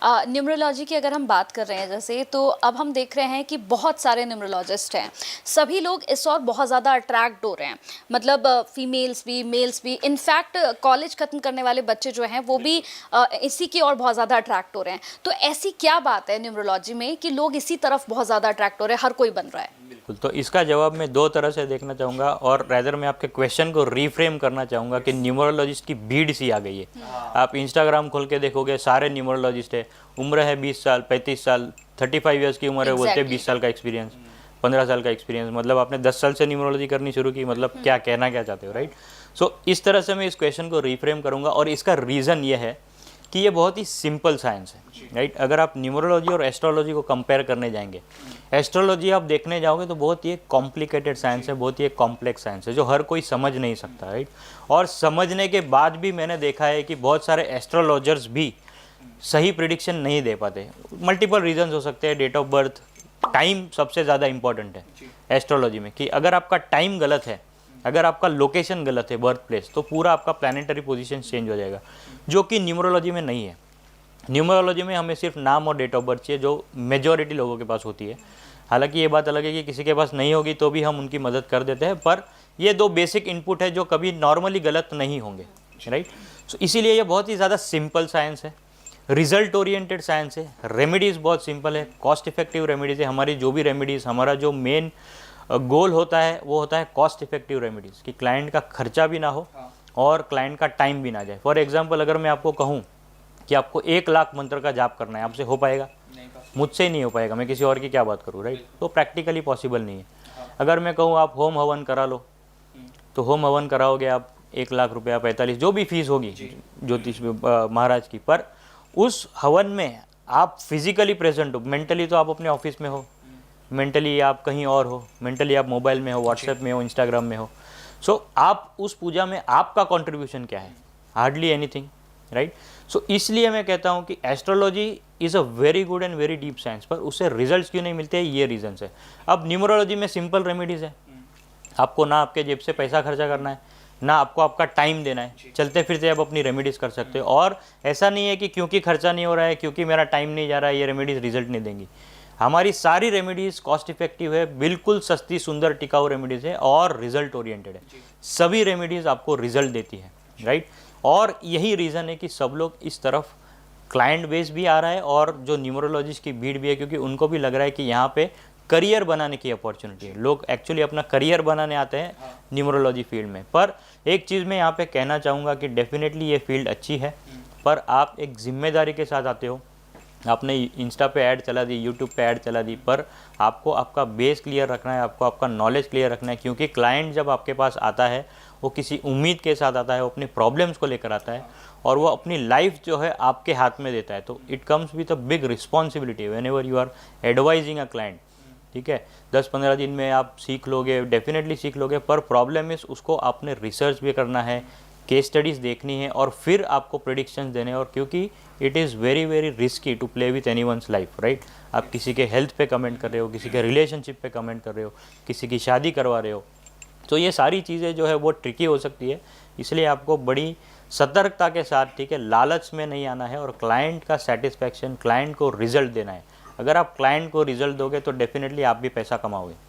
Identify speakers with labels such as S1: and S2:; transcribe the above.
S1: Numerology की अगर हम बात कर रहे हैं जैसे, तो अब हम देख रहे हैं कि बहुत सारे न्यूमरोलॉजिस्ट हैं। सभी लोग इस और बहुत ज़्यादा अट्रैक्ट हो रहे हैं, मतलब फीमेल्स भी मेल्स भी। इनफैक्ट कॉलेज ख़त्म करने वाले बच्चे जो हैं वो भी इसी की और बहुत ज़्यादा अट्रैक्ट हो रहे हैं। तो ऐसी क्या बात है न्यूमरोलॉजी में कि लोग इसी तरफ बहुत ज़्यादा अट्रैक्ट हो रहे हैं, हर कोई बन रहा है?
S2: बिल्कुल, तो इसका जवाब मैं दो तरह से देखना चाहूँगा, और रैदर मैं आपके क्वेश्चन को रीफ्रेम करना चाहूँगा कि न्यूमरोलॉजिस्ट की भीड़ सी आ गई है। आप इंस्टाग्राम खोल के देखोगे, सारे न्यूमरोलॉजिस्ट है। उम्र है 20 साल, 35 साल, 35 ईयर्स की उम्र है, बोलते हैं 20 साल का एक्सपीरियंस, 15 साल का एक्सपीरियंस। मतलब आपने 10 साल से न्यूमरोलॉजी करनी शुरू की, मतलब क्या कहना क्या चाहते हो, राइट? सो इस तरह से मैं इस क्वेश्चन को रीफ्रेम करूँगा, और इसका रीज़न ये है कि ये बहुत ही सिंपल साइंस है, राइट? अगर आप न्यूमरोलॉजी और एस्ट्रोलॉजी को कंपेयर करने जाएंगे, एस्ट्रोलॉजी आप देखने जाओगे तो बहुत ही कॉम्प्लिकेटेड साइंस है, बहुत ही कॉम्प्लेक्स साइंस है जो हर कोई समझ नहीं सकता, राइट? और समझने के बाद भी मैंने देखा है कि बहुत सारे एस्ट्रोलॉजर्स भी सही प्रिडिक्शन नहीं दे पाते। मल्टीपल रीजंस हो सकते हैं, डेट ऑफ बर्थ, टाइम सबसे ज़्यादा इंपॉर्टेंट है एस्ट्रोलॉजी में, कि अगर आपका टाइम गलत है, अगर आपका लोकेशन गलत है, बर्थ प्लेस, तो पूरा आपका प्लानिटरी पोजीशन चेंज हो जाएगा, जो कि न्यूमरोलॉजी में नहीं है। न्यूमरोलॉजी में हमें सिर्फ नाम और डेट ऑफ बर्थ चाहिए, जो मेजॉरिटी लोगों के पास होती है। हालांकि ये बात अलग है कि किसी के पास नहीं होगी तो भी हम उनकी मदद कर देते हैं, पर ये दो बेसिक इनपुट है जो कभी नॉर्मली गलत नहीं होंगे, राइट? सो इसीलिए ये बहुत ही ज़्यादा सिंपल साइंस है, रिजल्ट ओरिएंटेड साइंस है। रेमेडीज़ बहुत सिंपल है, कॉस्ट इफेक्टिव रेमेडीज़ है। हमारी जो भी रेमेडीज़, हमारा जो मेन गोल होता है वो होता है कॉस्ट इफेक्टिव रेमेडीज़, कि क्लाइंट का खर्चा भी ना हो और क्लाइंट का टाइम भी ना जाए। फॉर एग्जांपल, अगर मैं आपको कहूँ कि आपको 1 लाख मंत्र का जाप करना है, आपसे हो पाएगा? मुझसे ही नहीं हो पाएगा, मैं किसी और की क्या बात करूँ, राइट? तो प्रैक्टिकली पॉसिबल नहीं है। अगर मैं कहूँ आप होम हवन करा लो, तो होम हवन कराओगे आप 1 लाख रुपया, 45 जो भी फीस होगी ज्योतिष महाराज की, पर उस हवन में आप फिजिकली प्रेजेंट हो। मेंटली तो आप अपने ऑफिस में हो, मेंटली आप कहीं और हो, मेंटली आप मोबाइल में हो, व्हाट्सएप में हो, इंस्टाग्राम में हो। सो आप उस पूजा में आपका कंट्रीब्यूशन क्या है? Hardly anything, right? सो इसलिए मैं कहता हूँ कि astrology is a very good and very deep science, पर उससे रिजल्ट्स क्यों नहीं मिलते हैं, ये रीजंस है। अब न्यूमरोलॉजी में सिंपल रेमेडीज़ है, आपको ना आपके जेब से पैसा खर्चा करना है, ना आपको आपका टाइम देना है, चलते फिरते आप अपनी रेमेडीज़ कर सकते हो। और ऐसा नहीं है कि क्योंकि खर्चा नहीं हो रहा है, क्योंकि मेरा टाइम नहीं जा रहा है, ये रेमेडीज़ रिजल्ट नहीं देंगी। हमारी सारी रेमेडीज़ कॉस्ट इफेक्टिव है, बिल्कुल सस्ती सुंदर टिकाऊ रेमेडीज़ है और रिजल्ट ओरिएंटेड है। सभी रेमेडीज़ आपको रिजल्ट देती है, राइट? और यही रीज़न है कि सब लोग इस तरफ क्लाइंट बेस भी आ रहा है, और जो न्यूमरोलॉजिस्ट की भीड़ भी है, क्योंकि उनको भी लग रहा है कि यहाँ पे करियर बनाने की अपॉर्चुनिटी है। लोग एक्चुअली अपना करियर बनाने आते हैं न्यूमरोलॉजी फील्ड में। पर एक चीज़ मैं यहाँ पे कहना चाहूँगा कि डेफिनेटली ये फील्ड अच्छी है, पर आप एक जिम्मेदारी के साथ आते हो। आपने इंस्टा पे ऐड चला दी, यूट्यूब पे ऐड चला दी, पर आपको आपका बेस क्लियर रखना है, आपको आपका नॉलेज क्लियर रखना है। क्योंकि क्लाइंट जब आपके पास आता है, वो किसी उम्मीद के साथ आता है, वो अपनी प्रॉब्लम्स को लेकर आता है, और वो अपनी लाइफ जो है आपके हाथ में देता है। तो it comes with a big responsibility whenever you are advising a client, ठीक है? 10-15 दिन में आप सीख लोगे, डेफिनेटली सीख लोगे, पर प्रॉब्लम इस उसको आपने रिसर्च भी करना है, केस स्टडीज़ देखनी है, और फिर आपको प्रेडिक्शंस देने हैं। और क्योंकि it is very very risky to play with anyone's life, right? आप किसी के हेल्थ पे कमेंट कर रहे हो, किसी के रिलेशनशिप पे कमेंट कर रहे हो, किसी की शादी करवा रहे हो, तो ये सारी चीज़ें जो है वो ट्रिकी हो सकती है। इसलिए आपको बड़ी सतर्कता के साथ, ठीक है, लालच में नहीं आना है, और क्लाइंट का सेटिस्फैक्शन, क्लाइंट को रिजल्ट देना है। अगर आप क्लाइंट को रिजल्ट दोगे तो डेफिनेटली आप भी पैसा कमाओगे।